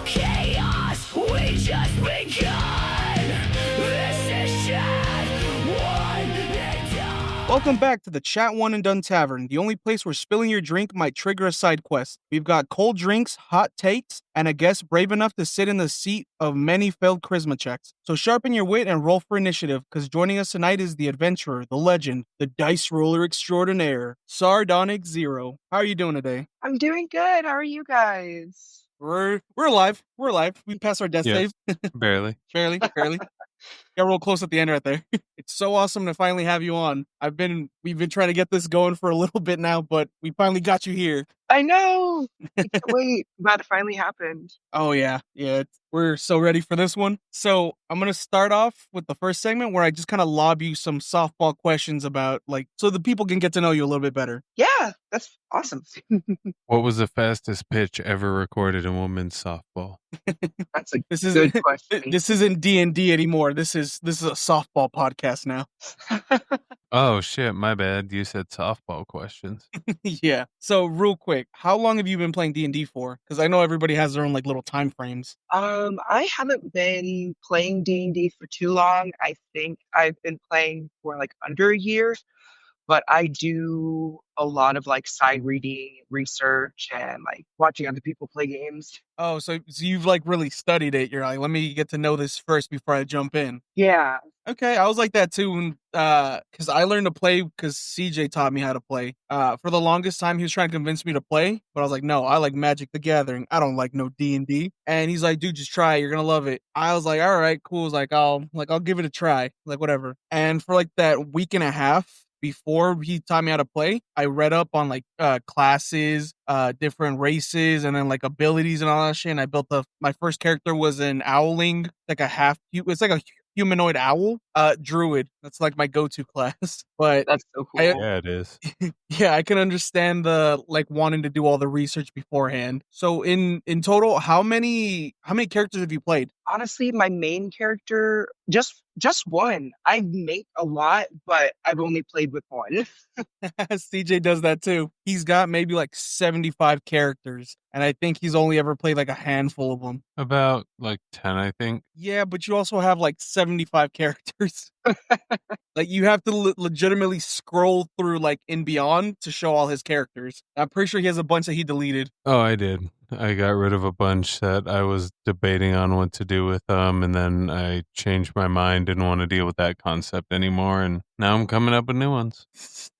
chaos, we just begun. This is Chat One and Done. Welcome back to the Chat One and Done Tavern, the only place where spilling your drink might trigger a side quest. We've got cold drinks, hot takes, and a guest brave enough to sit in the seat of many failed charisma checks. So sharpen your wit and roll for initiative, because joining us tonight is the adventurer, the legend, the dice roller extraordinaire, Sardonic Zero. How are you doing today? I'm doing good. How are you guys? We're alive. We're alive. We passed our death Yes. save. Barely. Barely. Got real close at the end right there. It's so awesome to finally have you on. We've been trying to get this going for a little bit now, but we finally got you here. I know. I can't wait. Glad it finally happened. Oh yeah. We're so ready for this one. So I'm gonna start off with the first segment where I just kind of lob you some softball questions about so the people can get to know you a little bit better. Yeah, that's awesome. What was the fastest pitch ever recorded in women's softball? That's a This is good question. This isn't D&D anymore. This is a softball podcast now. Oh shit, my bad. You said softball questions. Yeah. So real quick, how long have you been playing D&D for? Because I know everybody has their own little time frames. I haven't been playing D&D for too long. I think I've been playing for under a year, but I do a lot of side reading, research, and watching other people play games. Oh, so you've really studied it. You're like, let me get to know this first before I jump in. Yeah. Okay, I was like that too when because I learned to play because CJ taught me how to play. For the longest time he was trying to convince me to play, but I was like, no, I like Magic the Gathering. I don't like no D&D. And he's like, dude, just try it. You're gonna love it. I was like, all right, cool. I was like, I'll give it a try. Whatever. And for that week and a half before he taught me how to play, I read up on classes, different races, and then abilities and all that shit. And I built my first character was an owling, it's like a humanoid owl, druid. That's my go-to class. But That's so cool. Yeah, it is. yeah, I can understand the wanting to do all the research beforehand. So in total, how many characters have you played? Honestly, my main character, just one. I make a lot, but I've only played with one. CJ does that too. He's got maybe 75 characters, and I think he's only ever played a handful of them. About 10, I think. Yeah, but you also have 75 characters. You have to legitimately scroll through in Beyond to show all his characters. I'm pretty sure he has a bunch that he deleted. Oh, I did. I got rid of a bunch that I was debating on what to do with them, and then I changed my mind, didn't want to deal with that concept anymore, and now I'm coming up with new ones.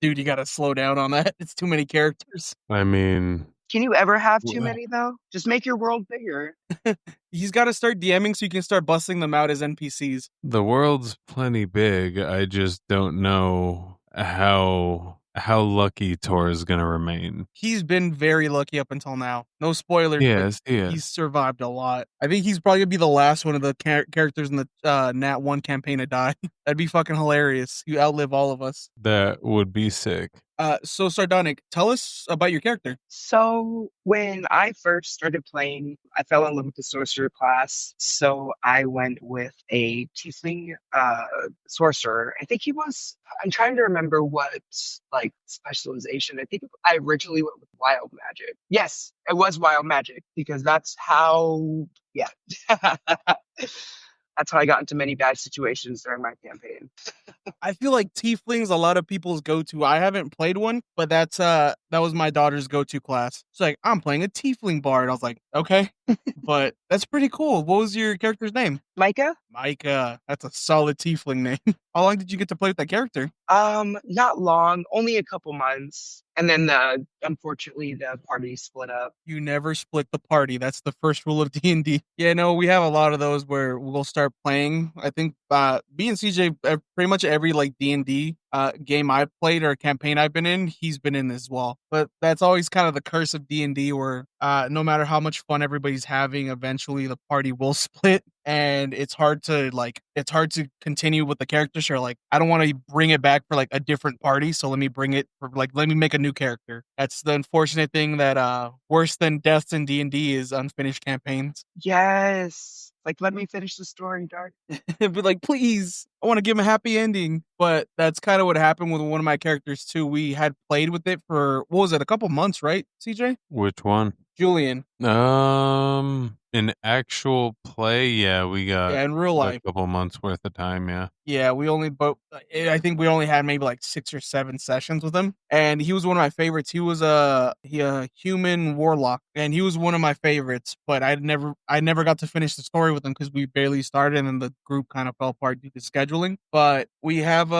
Dude, you gotta slow down on that. It's too many characters. I mean... Can you ever have too many, though? Just make your world bigger. He's got to start DMing so you can start busting them out as NPCs. The world's plenty big. I just don't know how lucky Tor is going to remain. He's been very lucky up until now. No spoilers. Yes, He's survived a lot. I think he's probably going to be the last one of the characters in the Nat 1 campaign to die. That'd be fucking hilarious. You outlive all of us. That would be sick. So Sardonic, tell us about your character. So when I first started playing, I fell in love with the sorcerer class. So I went with a tiefling sorcerer. I think I'm trying to remember what specialization. I think I originally went with wild magic. Yes, it was wild magic because that's how, yeah. That's how I got into many bad situations during my campaign. I feel like tiefling's a lot of people's go-to. I haven't played one, but that was my daughter's go-to class. She's I'm playing a tiefling bard. I was like, okay, but that's pretty cool. What was your character's name? Micah? Micah. That's a solid tiefling name. How long did you get to play with that character? Not long, only a couple months. And then unfortunately the party split up. You never split the party. That's the first rule of D&D. Yeah, no, we have a lot of those where we'll start playing. I think me and CJ, pretty much every D&D game I've played or campaign I've been in, he's been in as well. But that's always kind of the curse of D&D where no matter how much fun everybody's having, eventually the party will split. And it's hard to continue with the characters. Or I don't want to bring it back for a different party, so let me bring it for let me make a new character. That's the unfortunate thing that worse than deaths in D&D is unfinished campaigns. Yes. Let me finish the story, Dark. Be please, I want to give him a happy ending. But that's kind of what happened with one of my characters too. We had played with it for, what was it, a couple months, right, CJ? Which one? Julian. In actual play, yeah, we got Yeah, in real a life. couple months worth of time, yeah. Yeah, we only I think we only had maybe like 6 or 7 sessions with him, and he was one of my favorites. He was a human warlock, and he was one of my favorites, but I never got to finish the story with him because we barely started and then the group kind of fell apart due to scheduling. But we have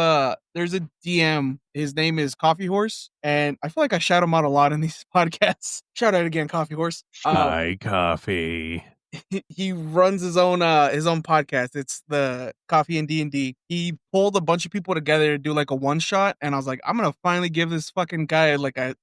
there's a DM. His name is Coffee Horse, and I feel like I shout him out a lot in these podcasts. Shout out again, Coffee Horse. Hi, coffee. He runs his own podcast. It's the Coffee and D&D. He pulled a bunch of people together to do like a one shot, and I was like, I'm gonna finally give this fucking guy like a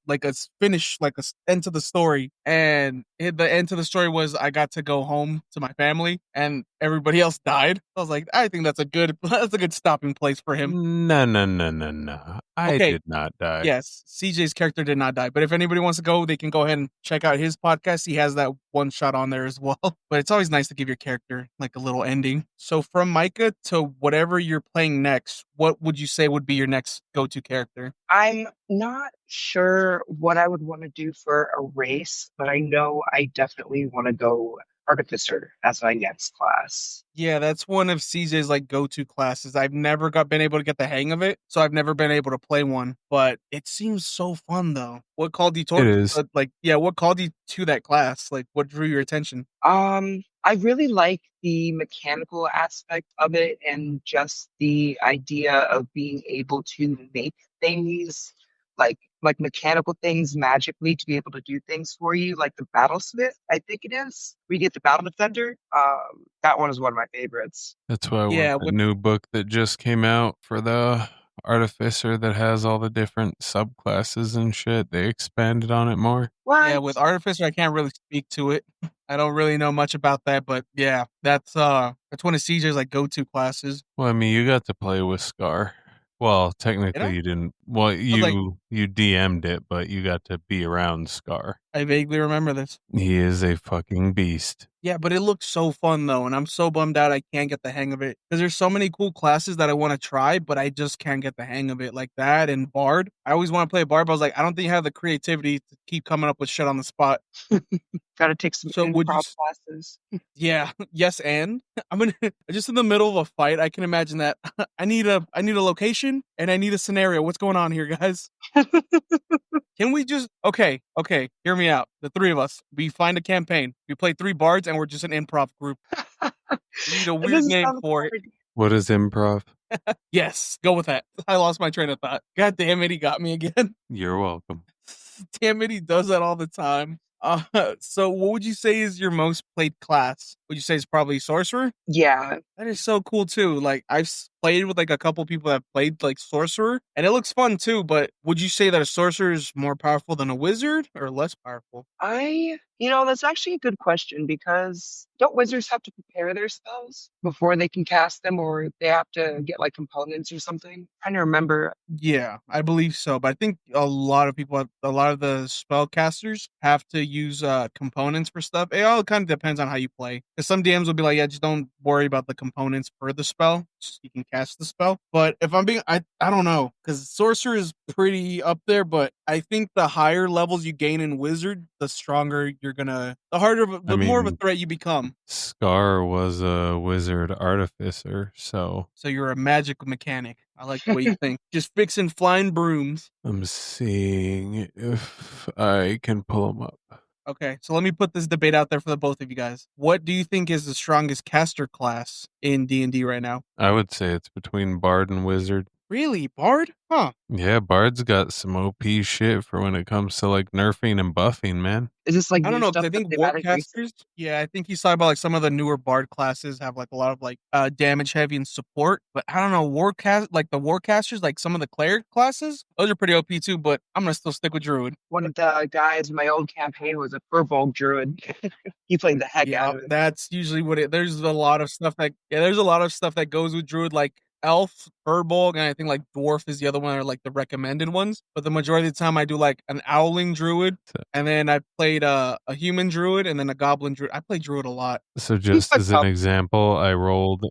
finish, like a end to the story. And the end to the story was I got to go home to my family, and everybody else died. I was like, I think that's a good that's a good stopping place for him. No. I Okay, did not die. yes, CJ's character did not die. But if anybody wants to go, they can go ahead and check out his podcast. He has that one shot on there as well. But it's always nice to give your character like a little ending. So from Micah to whatever you're playing next, what would you say would be your next go-to character? I'm not sure what I would want to do for a race, but I know I definitely want to go Artificer as my next class. Yeah, that's one of CJ's like go-to classes. I've never been able to get the hang of it, so I've never been able to play one. But it seems so fun though. What called you It is. what called you to that class? Like, what drew your attention? I really like the mechanical aspect of it and just the idea of being able to make things like mechanical things magically to be able to do things for you, like the battlesmith, I think it is. We get the battle defender. That one is one of my favorites. That's why I want Yeah, the with new book that just came out for the Artificer that has all the different subclasses and shit. They expanded on it more. Yeah, What? with Artificer, I can't really speak to it. I don't really know much about that, but yeah, that's one of CJ's like go-to classes. Well, I mean, you got to play with Scar. Well, Did I? technically you didn't. Well, I was like, you DM'd it, but you got to be around Scar. I vaguely remember this. He is a fucking beast. Yeah, but it looks so fun though, and I'm so bummed out I can't get the hang of it because there's so many cool classes that I want to try, but I just can't get the hang of it, like that and Bard. I always want to play Bard, but I was like, I don't think I have the creativity to keep coming up with shit on the spot. Got to take some So would you? improv classes. Yeah, yes, and I'm gonna just in the middle of a fight. I can imagine that. I need a location and I need a scenario. What's going on here, guys? Can we just okay, hear me out. The three of us. We find a campaign. We play 3 bards and we're just an improv group. We need a It weird doesn't name sound for it. hard. What is improv? Yes, go with that. I lost my train of thought. God damn it, he got me again. You're welcome. Damn it, he does that all the time. So what would you say is your most played class? Would you say it's probably sorcerer? Yeah, That is so cool too. Like played with like a couple people that played like sorcerer, and it looks fun too. But would you say that a sorcerer is more powerful than a wizard, or less powerful? that's actually a good question because don't wizards have to prepare their spells before they can cast them, or they have to get like components or something? Trying to remember. Yeah, I believe so. But I think a lot of a lot of the spellcasters have to use components for stuff. It all kind of depends on how you play. Because some DMs will be like, yeah, just don't worry about the components for the spell. Just, you can cast the spell. But if I'm being, I don't know, because sorcerer is pretty up there. But I think the higher levels you gain in wizard, the stronger the more of a mean, threat you become. Scar was a wizard artificer, so So you're a magic mechanic. I like the way you think. Just fixing flying brooms. I'm seeing if I can pull him up. Okay, so let me put this debate out there for the both of you guys. What do you think is the strongest caster class in D&D right now? I would say it's between Bard and Wizard. Really? Bard? Huh. Yeah, Bard's got some OP shit for when it comes to like nerfing and buffing, man. Is this like I don't new know, because stuff I that think they've added recently? warcasters, yeah, I think he's talking about like some of the newer Bard classes have like a lot of like damage heavy and support. But I don't know, like the warcasters, like some of the cleric classes, those are pretty OP too, but I'm gonna still stick with Druid. One of the guys in my old campaign was a Furbolg druid. He played the heck Yeah, out of it. that's usually there's a lot of stuff there's a lot of stuff that goes with Druid, like Elf, Furbolg, and I think like Dwarf is the other one, or like the recommended ones. But the majority of the time I do like an Owling Druid, So, and then I played a human Druid, and then a Goblin Druid. I play Druid a lot. so just That's as an tough. example, I rolled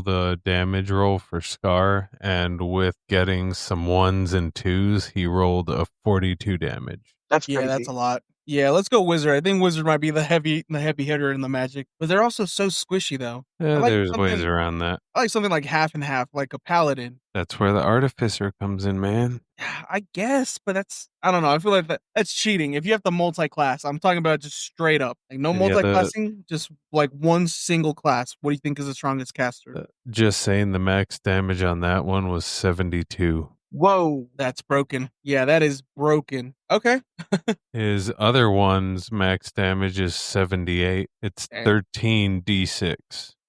a damage roll for Scar, and with getting some 1s and 2s, he rolled a 42 damage. That's Yeah, that's crazy. a lot. Yeah, let's go wizard. I think wizard might be the heavy hitter in the magic, but they're also so squishy though. I Yeah, like there's ways something. around that. I like something like half and half, like a paladin. That's where the artificer comes in, man. I guess, but I don't know. I feel like that's cheating. If you have to multi-class, I'm talking about just straight up, like no Yeah, multi-classing, just like one single class. What do you think is the strongest caster? just saying the max damage on that one was 72. Whoa. That's broken. Yeah, that is broken. Okay. His other one's max damage is 78. It's Damn. 13d6.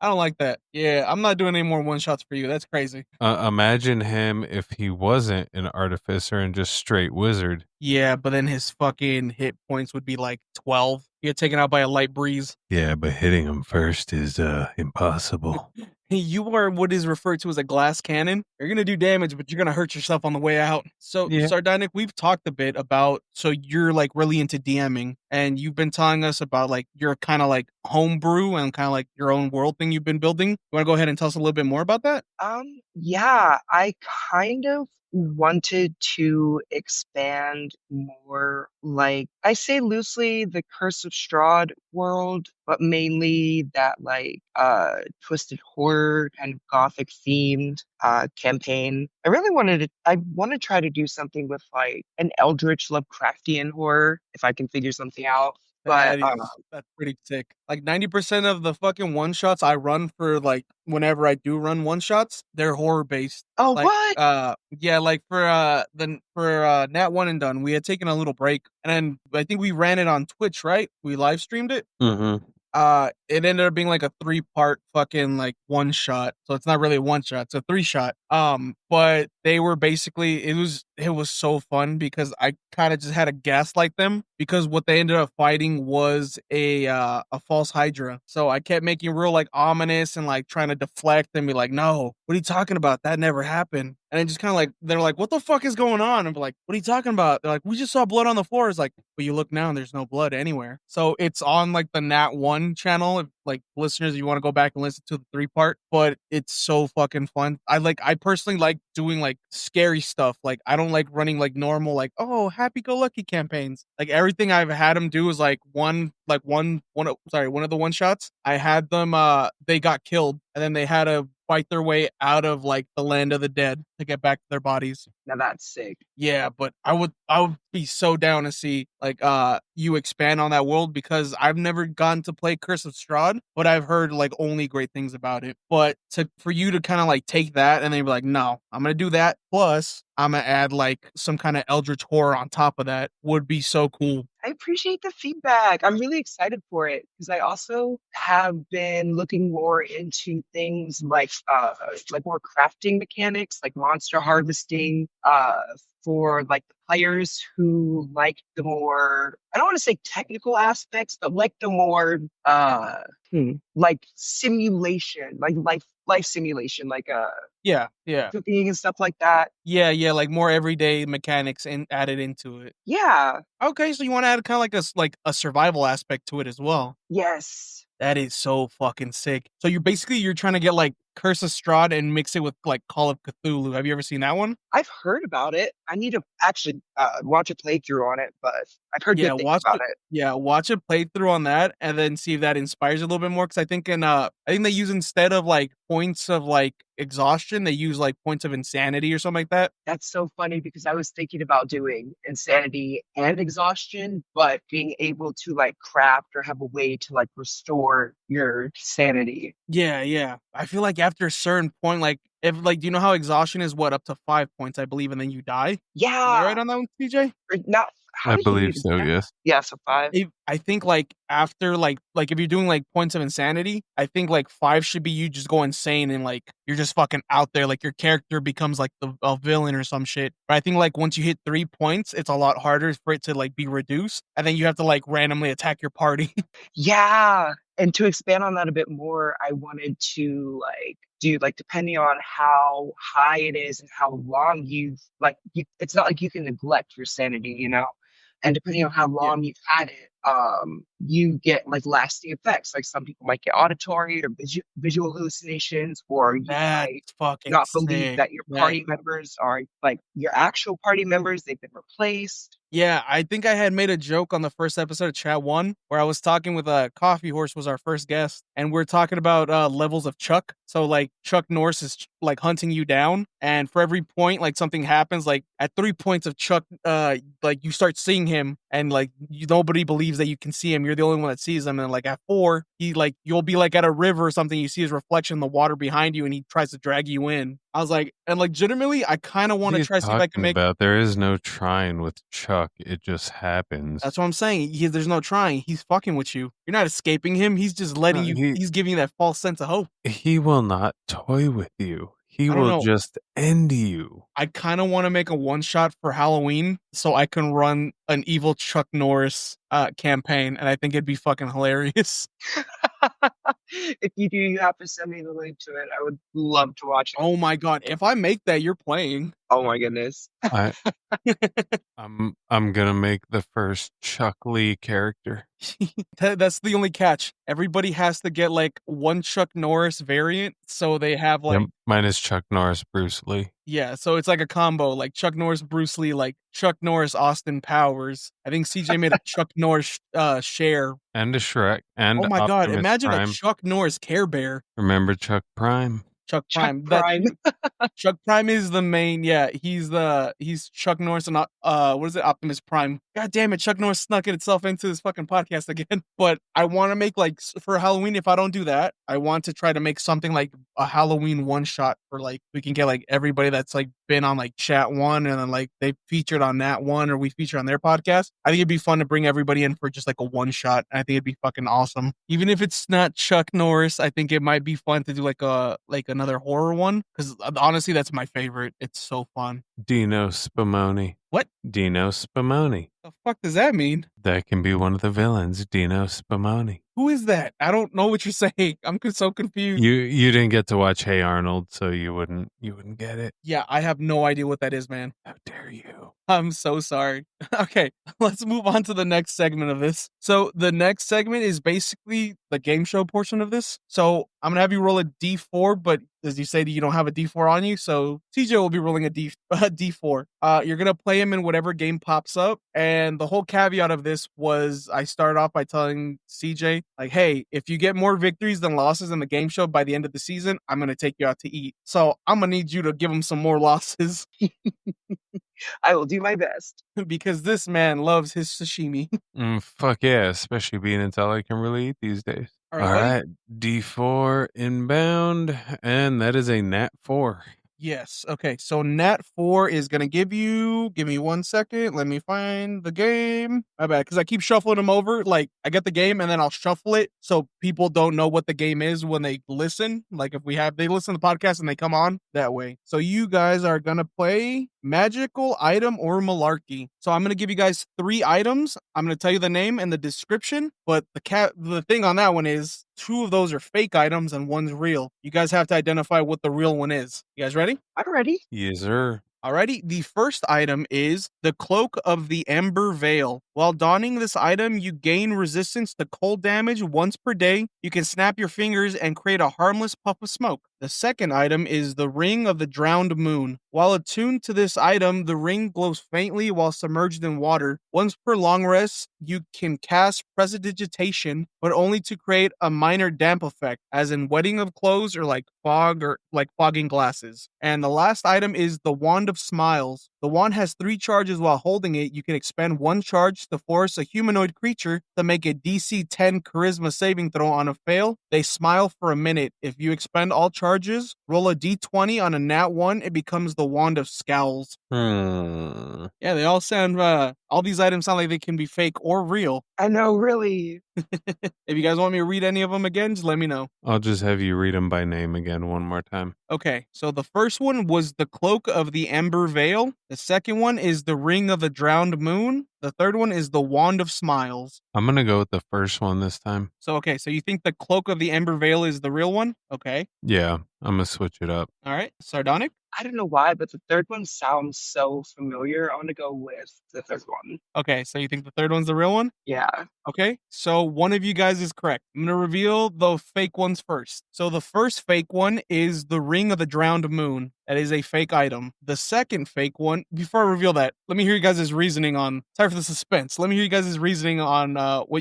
I don't like that. Yeah, I'm not doing any more one shots for you. That's crazy. Imagine him if he wasn't an artificer and just straight wizard. Yeah, but then his fucking hit points would be like 12. You get taken out by a light breeze. Yeah, but hitting him first is impossible. You are what is referred to as a glass cannon. You're gonna do damage, but you're gonna hurt yourself on the way out. So, Yeah. Sardonic, we've talked a bit about. So you're like really into DMing, and you've been telling us about like your kind of like homebrew and kind of like your own world thing you've been building. You want to go ahead and tell us a little bit more about that? Yeah, I kind of wanted to expand more, like, I say loosely the Curse of Strahd world, but mainly that like twisted horror kind of gothic themed campaign. I want to try to do something with like an eldritch Lovecraftian horror if I can figure something out. But That's pretty sick. Like 90% of the fucking one shots I run for like whenever I do run one shots, they're horror based. oh, Like what? yeah, like for Nat One and Done, we had taken a little break and then I think we ran it on Twitch, right? We live streamed it. Mm-hmm. It ended up being like a 3-part fucking like one shot. So it's not really a one shot, it's a 3 shot. But they were basically it was so fun because I kind of just had to gaslight them because what they ended up fighting was a false hydra. So I kept making real like ominous and like trying to deflect and be like, no, what are you talking about? That never happened. And then just kind of like they're like, what the fuck is going on? And I'm like, what are you talking about? They're like, we just saw blood on the floor. It's like, but you look now and there's no blood anywhere. So it's on like the Nat One channel. If like listeners, you want to go back and listen to the 3-part, but it's so fucking fun. I personally like doing like scary stuff. Like I don't like running like normal, like, oh, happy go lucky campaigns. Like everything I've had them do is like one of the one shots. I had them they got killed and then they had to fight their way out of like the land of the dead to get back to their bodies. Now that's sick. Yeah, but I would be so down to see like you expand on that world because I've never gotten to play Curse of Strahd, but I've heard like only great things about it. But for you to kind of like take that and then be like, no, I'm gonna do that. Plus, I'm gonna add like some kind of eldritch horror on top of that would be so cool. I appreciate the feedback. I'm really excited for it because I also have been looking more into things like more crafting mechanics, like monster harvesting, for like the players who like the more, I don't want to say technical aspects, but like the more like simulation, like life simulation, like Yeah, yeah. cooking and stuff like that. Yeah, yeah, like more everyday mechanics and added into it. Yeah. Okay, so you want to add kind of like like a survival aspect to it as well. Yes. That is so fucking sick. So you're trying to get like Curse of Strahd and mix it with like Call of Cthulhu. Have you ever seen that one? I've heard about it. I need to actually watch a playthrough on it, but I've heard Yeah, good things about it. Yeah, watch a playthrough on that, and then see if that inspires you a little bit more. Because I think they use instead of like points of like exhaustion, they use like points of insanity or something like that. That's so funny because I was thinking about doing insanity and exhaustion, but being able to like craft or have a way to like restore your sanity. Yeah, yeah. I feel like after a certain point, like if like do you know how exhaustion is what up to 5 points, I believe, and then you die. Am I right Yeah. on that one, CJ? Or not. How I do you believe even so, say? yes. Yeah, so 5. I think like after like if you're doing like points of insanity, I think like 5 should be you just go insane and like you're just fucking out there. Like your character becomes like a villain or some shit. But I think like once you hit 3 points, it's a lot harder for it to like be reduced, and then you have to like randomly attack your party. Yeah. And to expand on that a bit more, I wanted to like do like depending on how high it is and how long it's not like you can neglect your sanity, you know? And depending on how Yeah, long you've had it, you get like lasting effects. Like some people might get auditory or visual hallucinations, or you might that's fucking not believe sick. that your That party members are like your actual party members. They've been replaced. Yeah, I think I had made a joke on the first episode of Chat One where I was talking with Coffee Horse was our first guest, and we're talking about levels of Chuck. So like Chuck Norris is like hunting you down, and for every point like something happens, like at 3 points of Chuck, like you start seeing him, and like nobody believes that you can see him. You're the only one that sees him, and like at 4, he like you'll be like at a river or something. You see his reflection in the water behind you, and he tries to drag you in. I was like, and legitimately, I kind of What want are to you try to see if I can talking make. about? There is no trying with Chuck. It just happens. That's what I'm saying. There's no trying. He's fucking with you. You're not escaping him. He's just letting No, you. He's giving you that false sense of hope. he will not toy with you. He I don't will know. just end you. I kind of want to make a one shot for Halloween so I can run an evil Chuck Norris campaign, and I think it'd be fucking hilarious. If you do, you have to send me the link to it. I would love to watch it. Oh my god! If I make that, you're playing. Oh my goodness. I I'm gonna make the first Chuck Lee character. That's the only catch. Everybody has to get like one Chuck Norris variant, so they have like Yep, mine is Chuck Norris, Bruce Lee. yeah, so it's like a combo, like Chuck Norris, Bruce Lee, like Chuck Norris, Austin Powers. I think CJ made a Chuck Norris Cher. And a Shrek and Oh my god! Optimus Imagine a Prime. Chuck Norris Care Bear. Remember Chuck Prime? Chuck Chuck Prime. Prime. Chuck Prime is the main. Yeah, he's Chuck Norris and what is it? Optimus Prime. God damn it! Chuck Norris snuck itself into this fucking podcast again. But I want to make like for Halloween. If I don't do that, I want to try to make something like a Halloween one shot for like we can get like everybody that's like been on like Chat One and then like they featured on that one or we featured on their podcast. I think it'd be fun to bring everybody in for just like a one shot. I think it'd be fucking awesome. Even if it's not Chuck Norris, I think it might be fun to do like another horror one because honestly, that's my favorite. It's so fun. Dino Spumoni. What Dino Spumoni. the fuck does that mean? That can be one of the villains, Dino Spumoni. Who is that? I don't know what you're saying. I'm so confused. You didn't get to watch Hey Arnold, so you wouldn't get it. Yeah, I have no idea what that is, man. How dare you? I'm so sorry. Okay, let's move on to the next segment of this. So the next segment is basically the game show portion of this. So I'm gonna have you roll a D4, but as you say, you don't have a D4 on you, so TJ will be rolling a D4. You're gonna play him in whatever game pops up, and the whole caveat of this was I started off by telling CJ like, hey, if you get more victories than losses in the game show by the end of the season, I'm gonna take you out to eat. So I'm gonna need you to give him some more losses. I will do my best. because this man loves his sashimi. Fuck yeah, especially being it's all I can really eat these days. All All buddy? right, D4 inbound, and that is a nat 4. Yes. Okay. So Nat 4 is gonna give me 1 second. Let me find the game. My bad, because I keep shuffling them over. Like I get the game and then I'll shuffle it so people don't know what the game is when they listen. Like if they listen to the podcast and they come on that way. So you guys are gonna play magical item or malarkey. So I'm gonna give you guys 3 items. I'm gonna tell you the name and the description, but the thing on that one is 2 of those are fake items and one's real. You guys have to identify what the real one is. You guys ready? I'm ready. Yes, sir. Alrighty, the first item is the Cloak of the Ember Veil. While donning this item, you gain resistance to cold damage once per day. You can snap your fingers and create a harmless puff of smoke. The second item is the Ring of the Drowned Moon. While attuned to this item, the ring glows faintly while submerged in water. Once per long rest, you can cast Prestidigitation, but only to create a minor damp effect, as in wetting of clothes or like fog or like fogging glasses. And the last item is the Wand of Smiles. The wand has 3 charges. While holding it, you can expend 1 charge to force a humanoid creature to make a DC 10 charisma saving throw. On a fail, they smile for a minute. If you expend all charges, roll a D20 on a nat 1, it becomes the Wand of Scowls. Hmm. Yeah, they all sound, all these items sound like they can be fake or real. I know, really. If you guys want me to read any of them again, just let me know. I'll just have you read them by name again one more time. Okay, so the first one was the Cloak of the Ember Veil. The second one is the Ring of the Drowned Moon. The third one is the Wand of Smiles. I'm going to go with the first one this time. So, okay, so you think the Cloak of the Ember Veil is the real one? Okay. Yeah, I'm going to switch it up. All right. Sardonic? I don't know why, but the third one sounds so familiar. I want to go with the third one. Okay, so you think the third one's the real one? Yeah. Okay, so one of you guys is correct. I'm going to reveal the fake ones first. So the first fake one is the Ring of the Drowned Moon. That is a fake item. The second fake one, before I reveal that, let me hear you guys' reasoning on, sorry for the suspense, let me hear you guys' reasoning on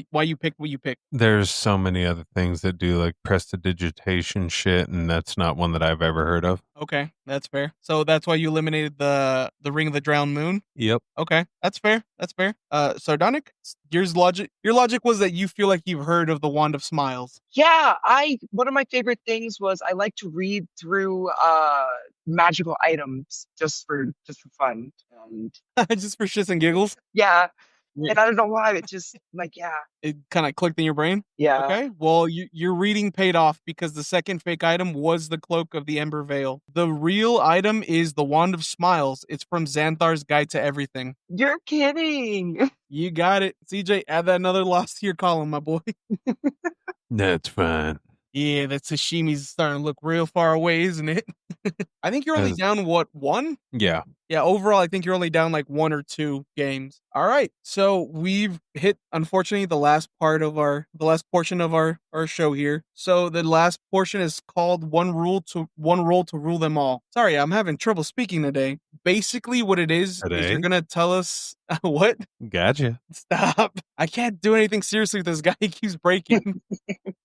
why you picked what you picked. There's so many other things that do like prestidigitation shit, and that's not one that I've ever heard of. Okay, that's fair. So that's why you eliminated the Ring of the Drowned Moon? Yep. Okay, that's fair. That's fair. Sardonic, your logic was that you feel like you've heard of the Wand of Smiles. Yeah, one of my favorite things was I like to read through magical items just for fun. And Just for shits and giggles. yeah, Yeah. and I don't know why, it just like It kind of clicked in your brain. yeah. Okay, well, your reading paid off because the second fake item was the Cloak of the Ember Veil. The real item is the Wand of Smiles. It's from Xanthar's Guide to Everything. You're kidding. You got it. CJ, add that another loss to your column, my boy. That's fine. Yeah, that sashimi's starting to look real far away, isn't it? I think you're only down, what, one? Yeah. Yeah, overall, I think you're only down like 1 or 2 games. All right, so we've hit, unfortunately, the last portion of our show here. So the last portion is called one role to rule them all. Sorry, I'm having trouble speaking today. Basically, what it is you're gonna tell us what? Gotcha. Stop! I can't do anything seriously with this guy. He keeps breaking.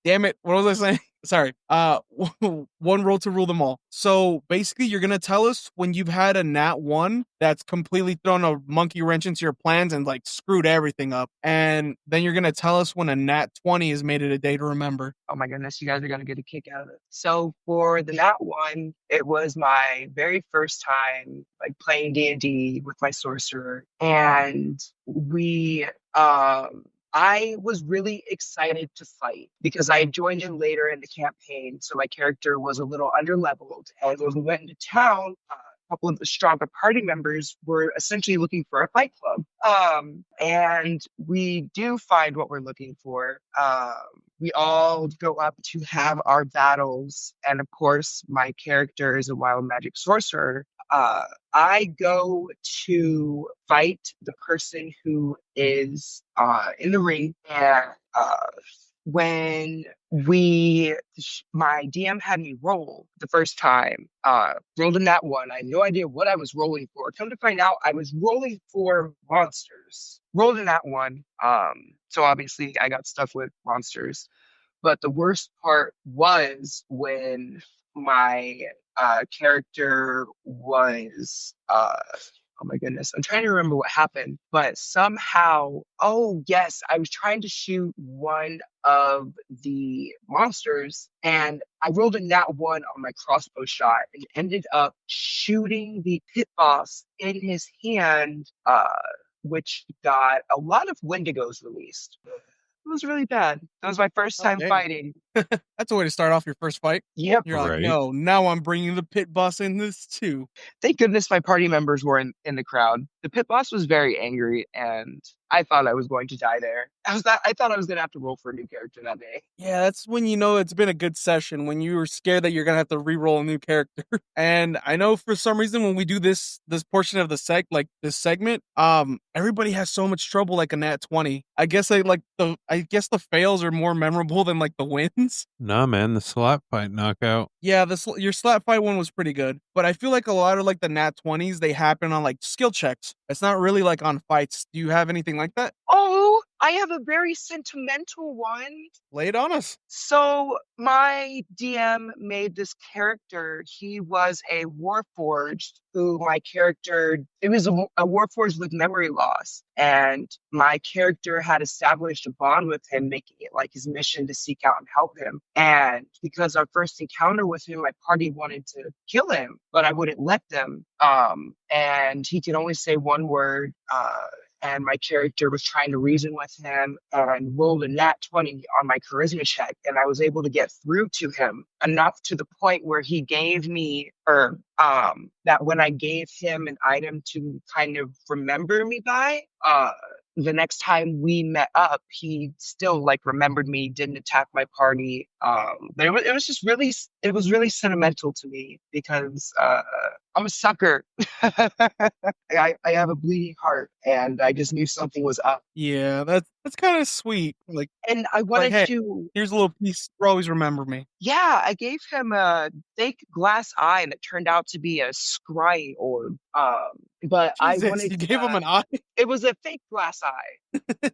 Damn it! What was I saying? Sorry. One role to rule them all. So basically, you're gonna tell us when you've had a nat 1 that's completely thrown a monkey wrench into your plans and like screwed everything up, and then you're gonna tell us when a nat 20 has made it a day to remember. Oh my goodness, you guys are gonna get a kick out of it. So for the nat 1, it was my very first time like playing D&D with my sorcerer, and I was really excited to fight because I joined in later in the campaign, so my character was a little underleveled. And when we went into town, a couple of the stronger party members were essentially looking for a fight club. And we do find what we're looking for. We all go up to have our battles, and of course, my character is a wild magic sorcerer. I go to fight the person who is in the ring, and when my DM had me roll the first time, rolled in that one. I had no idea what I was rolling for. Come to find out, I was rolling for monsters. Rolled in that one. So obviously I got stuff with monsters. But the worst part was when my character was oh my goodness, I'm trying to remember what happened, but somehow, oh yes, I was trying to shoot one of the monsters, and I rolled a nat 1 on my crossbow shot and ended up shooting the pit boss in his hand, which got a lot of Wendigos released. It was really bad. That was my first time fighting. That's a way to start off your first fight. Yep. You're like, Right. no, now I'm bringing the pit boss in this too. Thank goodness my party members were in the crowd. The pit boss was very angry, and I thought I was going to die there. I thought I was going to have to roll for a new character that day. Yeah, that's when you know it's been a good session, when you were scared that you're going to have to re-roll a new character. And I know for some reason when we do this portion of the this segment, everybody has so much trouble like a nat 20. I guess the fails are more memorable than like the wins. Nah, man, the slap fight knockout. Yeah, your slap fight one was pretty good, but I feel like a lot of like the nat 20s, they happen on like skill checks. It's not really like on fights. Do you have anything like that? Oh, I have a very sentimental one. Lay it on us. So my DM made this character. He was a warforged who it was a warforged with memory loss. And my character had established a bond with him, making it like his mission to seek out and help him. And because our first encounter with him, my party wanted to kill him, but I wouldn't let them. And he could only say one word, and my character was trying to reason with him and rolled a nat 20 on my charisma check, and I was able to get through to him enough to the point where he gave me, that when I gave him an item to kind of remember me by, the next time we met up, he still like remembered me, didn't attack my party. But it was really sentimental to me because I'm a sucker. I have a bleeding heart, and I just knew something was up. Yeah, that's kind of sweet. And I Like, wanted hey, to, here's a little piece. You always remember me. yeah, I gave him a fake glass eye, and it turned out to be a scry orb. But I Jesus, wanted you to, gave him an eye. it was a fake glass eye.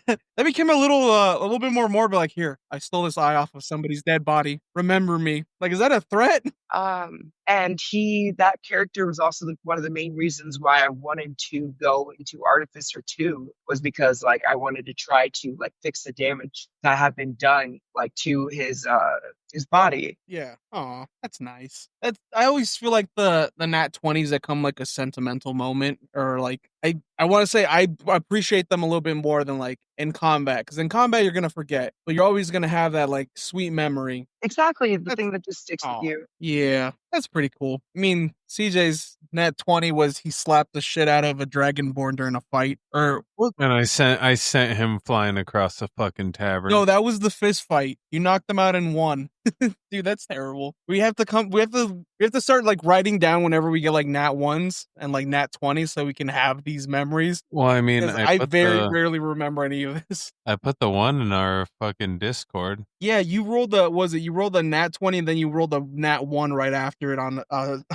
That became a little bit more morbid. Like, here, I stole this eye off of somebody's dead body. Remember me. Like, is that a threat? And that character was also one of the main reasons why I wanted to go into Artificer 2 was because like I wanted to try to like fix the damage that had been done like to his body. Yeah. Aw, that's nice. I always feel like the nat 20s that come like a sentimental moment, or like I want to say I appreciate them a little bit more than like in combat, because in combat you're gonna forget, but you're always gonna have that like sweet memory. Exactly, the That's thing that just sticks with oh you. yeah, that's pretty cool. I mean, CJ's nat 20 was he slapped the shit out of a dragonborn during a fight, or what? And I sent him flying across the fucking tavern. No, that was the fist fight. You knocked them out in one. Dude, that's terrible. We have to start like writing down whenever we get like nat ones and like nat 20s so we can have these memories. Well, I mean, Because I very rarely remember any of this. I put the one in our fucking Discord. Yeah, you rolled a nat 20 and then you rolled a nat 1 right after it on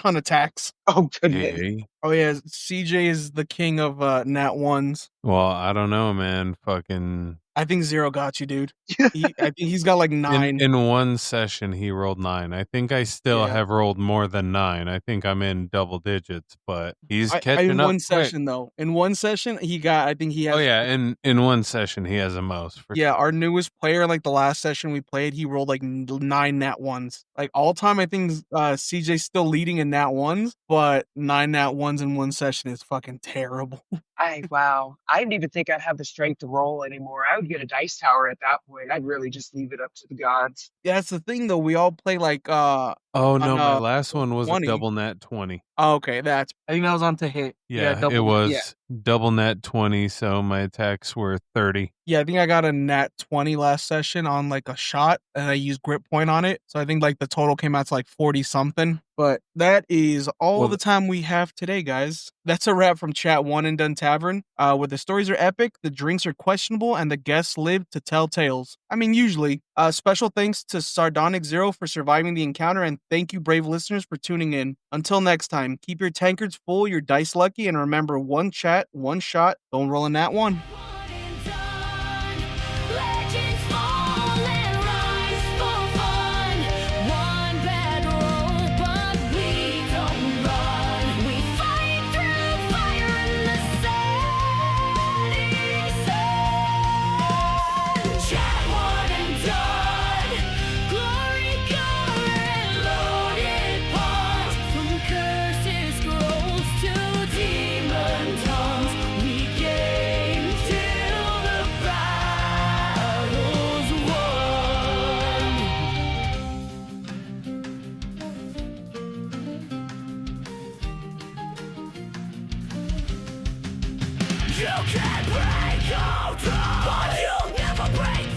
attacks. Oh goodness. Hey. Oh yeah, CJ is the king of nat 1s. Well, I don't know, man. Fucking. I think Zero got you, dude. I think he's got like 9. In one session, he rolled 9. I think I still have rolled more than 9. I think I'm in double digits, but he's catching in up one quick. session though. In one session, I think he has. Oh yeah, in one session he has the most. Yeah, our newest player, like the last session we played, he rolled like 9 nat 1s. Like all time, I think CJ's still leading in nat 1s, but 9 nat 1s in one session is fucking terrible. Wow. I didn't even think I'd have the strength to roll anymore. I would get a dice tower at that point. I'd really just leave it up to the gods. Yeah, that's the thing though. We all play like Oh no, my on, last one was 20. a double nat 20. Oh, okay, I think that was on to hit. Yeah, double, it was yeah. double nat 20, so my attacks were 30. Yeah, I think I got a nat 20 last session on like a shot, and I used grip point on it. So I think like the total came out to like 40 something. But that is all the time we have today, guys. That's a wrap from Chat One and Done Tavern, where the stories are epic, the drinks are questionable, and the guests live to tell tales. I mean, usually. Special thanks to Sardonic Zero for surviving the encounter, and thank you, brave listeners, for tuning in. Until next time, keep your tankards full, your dice lucky, and remember, one chat, one shot, don't roll in that one. Legends fall and rise for fun. One bad roll, but we don't run. We fight through fire in the setting sun. Chat one and done. Glory, and loaded pawns. From cursed scrolls to demon tongues. We game till the battle's won. You can break all through, but you'll never break